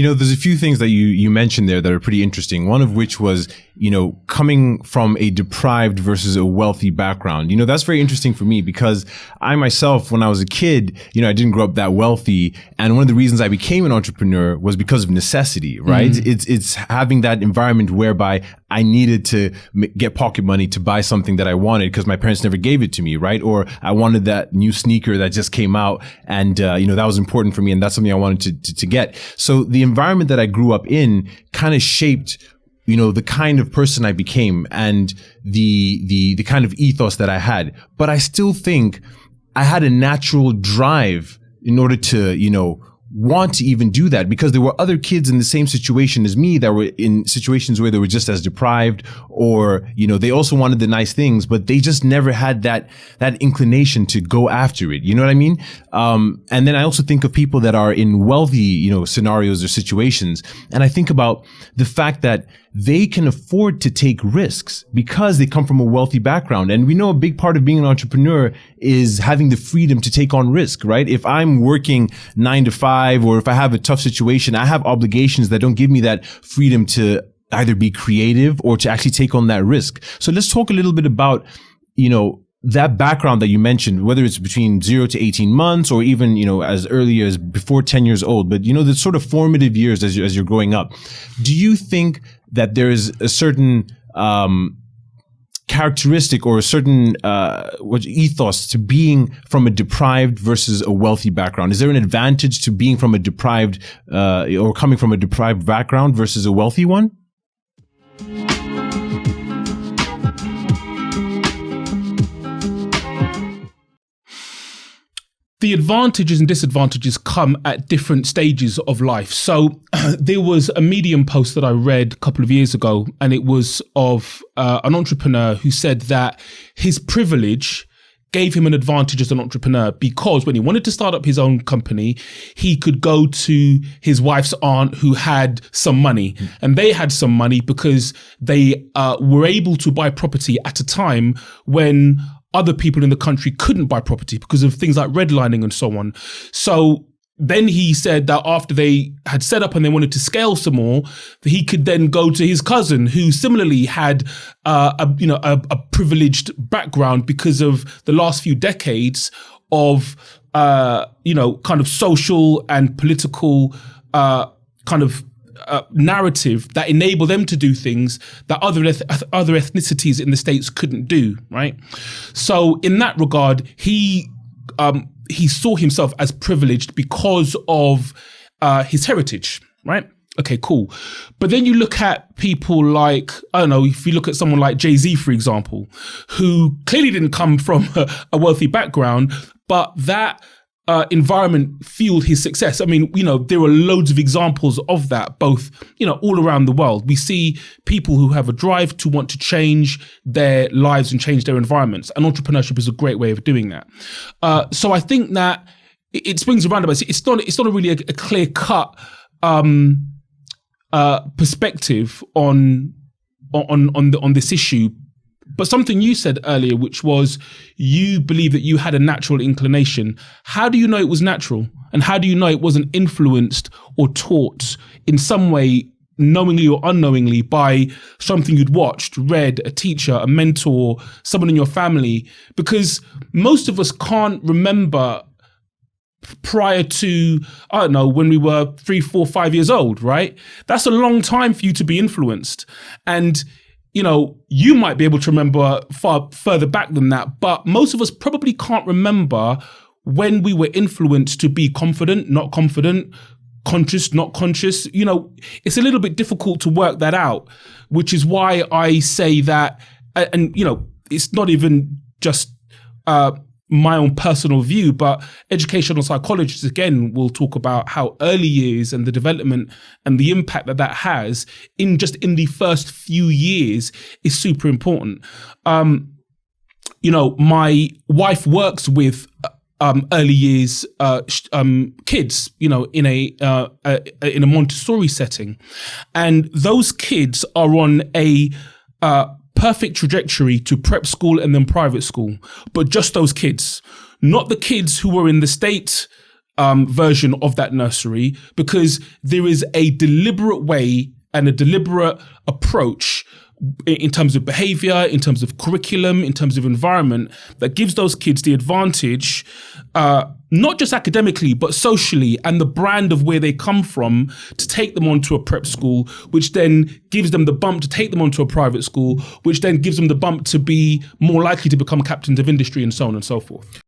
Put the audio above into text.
There's a few things that you mentioned there that are pretty interesting. One of which was, coming from a deprived versus a wealthy background. That's very interesting for me because I myself, when I was a kid, I didn't grow up that wealthy. And one of the reasons I became an entrepreneur was because of necessity, right? It's having that environment whereby I needed to get pocket money to buy something that I wanted because my parents never gave it to me, right? Or I wanted that new sneaker that just came out and, that was important for me and that's something I wanted to get. So the environment that I grew up in kind of shaped, the kind of person I became and the kind of ethos that I had. But I still think I had a natural drive in order to, want to even do that because there were other kids in the same situation as me that were in situations where they were just as deprived or, they also wanted the nice things, but they just never had that inclination to go after it. You know what I mean? And then I also think of people that are in wealthy, scenarios or situations. And I think about the fact that they can afford to take risks because they come from a wealthy background. And we know a big part of being an entrepreneur is having the freedom to take on risk, right? If I'm working 9 to 5 or if I have a tough situation, I have obligations that don't give me that freedom to either be creative or to actually take on that risk. So let's talk a little bit about, that background that you mentioned, whether it's between 0 to 18 months or even, as early as before 10 years old, but, the sort of formative years as you're growing up. Do you think that there is a certain, characteristic or a certain, ethos to being from a deprived versus a wealthy background? Is there an advantage to being from a deprived, or coming from a deprived background versus a wealthy one? The advantages and disadvantages come at different stages of life. So there was a Medium post that I read a couple of years ago, and it was of an entrepreneur who said that his privilege gave him an advantage as an entrepreneur because when he wanted to start up his own company, he could go to his wife's aunt who had some money, and they had some money because they were able to buy property at a time when other people in the country couldn't buy property because of things like redlining and so on. So then he said that after they had set up and they wanted to scale some more, that he could then go to his cousin who similarly had a privileged background because of the last few decades of kind of social and political narrative that enable them to do things that other ethnicities in the States couldn't do, right? So in that regard, he saw himself as privileged because of his heritage, right? Okay, cool. But then you look at people like, I don't know, if you look at someone like Jay-Z, for example, who clearly didn't come from a wealthy background, but that environment fueled his success. I mean, there are loads of examples of that, both, all around the world. We see people who have a drive to want to change their lives and change their environments. And entrepreneurship is a great way of doing that. So I think that it swings around about. It's not really a clear cut perspective on this issue. But something you said earlier, which was you believe that you had a natural inclination. How do you know it was natural? And how do you know it wasn't influenced or taught in some way, knowingly or unknowingly, by something you'd watched, read, a teacher, a mentor, someone in your family? Because most of us can't remember prior to, I don't know, when we were 3, 4, 5 years old, right? That's a long time for you to be influenced. And you might be able to remember far further back than that, but most of us probably can't remember when we were influenced to be confident, not confident, conscious, not conscious. It's a little bit difficult to work that out, which is why I say that, and it's not even just my own personal view, but educational psychologists, again, will talk about how early years and the development and the impact that has in the first few years is super important. My wife works with early years kids, in a Montessori setting, and those kids are on a perfect trajectory to prep school and then private school, but just those kids, not the kids who were in the state version of that nursery, because there is a deliberate way and a deliberate approach in terms of behavior, in terms of curriculum, in terms of environment, that gives those kids the advantage, not just academically, but socially, and the brand of where they come from, to take them onto a prep school, which then gives them the bump to take them onto a private school, which then gives them the bump to be more likely to become captains of industry, and so on and so forth.